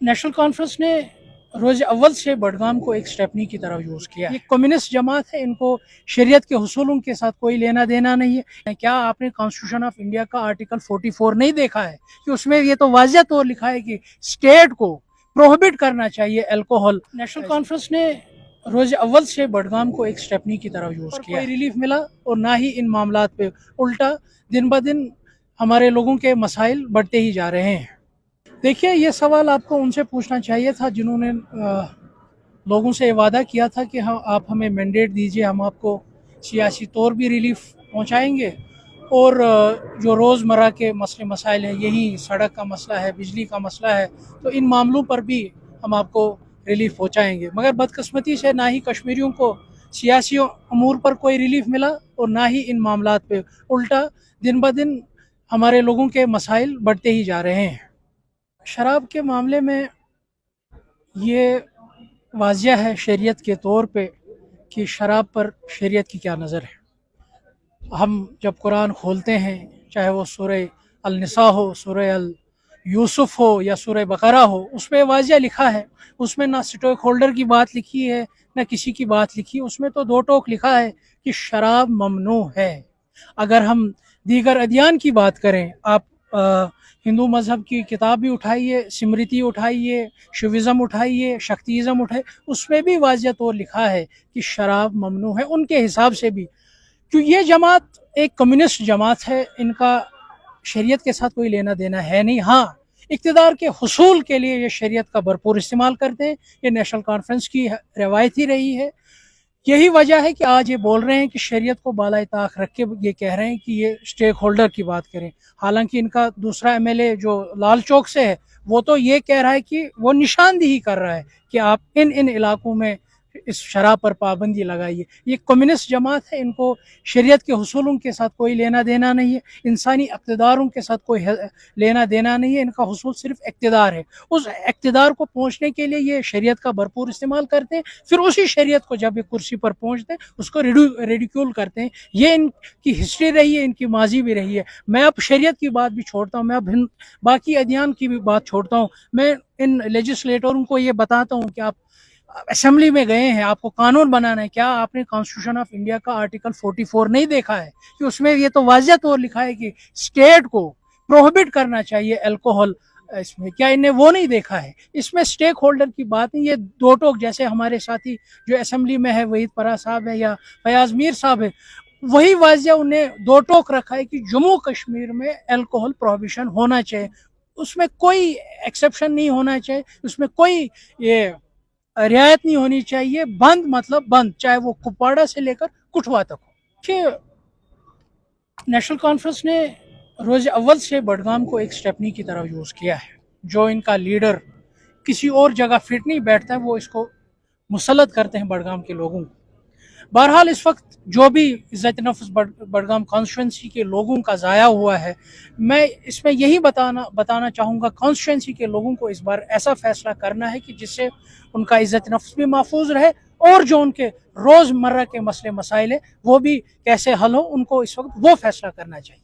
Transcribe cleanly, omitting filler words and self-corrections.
National conference ने रोज़ अव्वल से बडगाम को एक स्टेपनी की तरह यूज़ किया। ये कम्युनिस्ट जमात है, इनको शरीयत के हुसूलों के साथ कोई लेना देना नहीं है। क्या आपने कॉन्स्टिट्यूशन ऑफ इंडिया का आर्टिकल 44 नहीं देखा है कि उसमें ये तो वाज़िह तौर लिखा है कि स्टेट को प्रोहिबिट करना चाहिए अल्कोहल। नेशनल कॉन्फ्रेंस ने रोज़ अव्वल से बडगाम को एक स्टेपनी की तरह यूज़ किया। कोई रिलीफ मिला और ना ही इन मामलात पे, उल्टा दिन ब दिन हमारे लोगों के मसाइल बढ़ते ही जा रहे हैं। देखिए, ये सवाल आपको उनसे पूछना चाहिए था जिन्होंने लोगों से वादा किया था कि हाँ, आप हमें मैंडेट दीजिए, हम आपको सियासी तौर भी रिलीफ पहुंचाएंगे और जो रोज़मर्रा के मसले मसाइल हैं, यही सड़क का मसला है, बिजली का मसला है, तो इन मामलों पर भी हम आपको रिलीफ पहुंचाएंगे। मगर बदकिस्मती से ना ही कश्मीरियों को सियासी अमूर पर कोई रिलीफ मिला और ना ही इन मामलात पे, उल्टा दिन ब दिन हमारे लोगों के मसाइल बढ़ते ही जा रहे हैं। शराब के मामले में ये वाज़िह है शरीयत के तौर पे कि शराब पर शरीयत की क्या नज़र है। हम जब कुरान खोलते हैं, चाहे वो सूरह अल-निसा हो, सूरह अल-यूसुफ हो या सूरह बकरा हो, उसमें वाज़िह लिखा है। उसमें ना स्टेक होल्डर की बात लिखी है, ना किसी की बात लिखी। उसमें तो दो टोक लिखा है कि शराब ममनू है। अगर हम दीगर अदियान की बात करें, आप हिंदू मज़हब की किताब भी उठाइए, स्मृति उठाइए, शिविज़म उठाइए, शक्तिज़म उठाइए, उसमें भी वाज़िह तौर लिखा है कि शराब ममनू है उनके हिसाब से भी। क्यों ये जमात एक कम्युनिस्ट जमात है, इनका शरीयत के साथ कोई लेना देना है नहीं। हाँ, इक़्तिदार के हुसूल के लिए ये शरीयत का भरपूर इस्तेमाल करते हैं। ये नेशनल कॉन्फ्रेंस की रवायत ही रही है। यही वजह है कि आज ये बोल रहे हैं कि शरीयत को बालाए ताक रख के ये कह रहे हैं कि ये स्टेक होल्डर की बात करें। हालांकि इनका दूसरा एमएलए जो लाल चौक से है, वो तो ये कह रहा है कि वो निशानदेही कर रहा है कि आप इन इन इलाकों में इस शराब पर पाबंदी लगाइए। ये कम्युनिस्ट जमात है, इनको शरीयत के हुसूलों के साथ कोई लेना देना नहीं है, इंसानी इक़्तिदारों के साथ कोई लेना देना नहीं है। इनका हुसूल सिर्फ इक़्तिदार है। उस इक़्तिदार को पहुँचने के लिए ये शरीयत का भरपूर इस्तेमाल करते हैं, फिर उसी शरीयत को जब ये कुर्सी पर पहुँचते हैं उसको रिडिक्यूल करते हैं। ये इनकी हिस्ट्री रही है, इनकी माजी भी रही है। मैं अब शरीयत की बात भी छोड़ता हूँ, मैं अब बाकी अदियान की भी बात छोड़ता हूँ। मैं इन लेजिस्लेटरों को ये बताता हूँ कि आप असेंबली में गए हैं, आपको कानून बनाना है। क्या आपने कॉन्स्टिट्यूशन ऑफ इंडिया का आर्टिकल 44 नहीं देखा है कि उसमें ये तो वाज़िह तौर लिखा है कि स्टेट को प्रोहिबिट करना चाहिए अल्कोहल। इसमें क्या इन्हें वो नहीं देखा है? इसमें स्टेक होल्डर की बात नहीं। ये दो टोक जैसे हमारे साथी जो असेंबली में है, वहीद परा साहब है या फयाज मीर साहब है, वही वाज़िह उन्हें दो टोक रखा है कि जम्मू कश्मीर में अल्कोहल प्रोहिबिशन होना चाहिए, उसमें कोई एक्सेप्शन नहीं होना चाहिए, उसमें कोई ये रियायत नहीं होनी चाहिए। बंद मतलब बंद, चाहे वो कुपवाड़ा से लेकर कुठवा तक हो। कि नेशनल कॉन्फ्रेंस ने रोज़ अव्वल से बडगाम को एक स्टेपनी की तरह यूज़ किया है। जो इनका लीडर किसी और जगह फिट नहीं बैठता है, वो इसको मुसल्लत करते हैं बडगाम के लोगों को। बहरहाल इस वक्त जो भी इज़्ज़त नफ्स बडगाम कॉन्स्टिट्यूंसी के लोगों का ज़ाया हुआ है, मैं इसमें यही बताना चाहूँगा, कॉन्स्टिट्यूंसी के लोगों को इस बार ऐसा फ़ैसला करना है कि जिससे उनका इज़्ज़त नफ्स भी महफूज रहे और जो उनके रोज़मर्रा के मसले मसाइल है वो भी कैसे हल हो, उनको इस वक्त वो फ़ैसला करना चाहिए।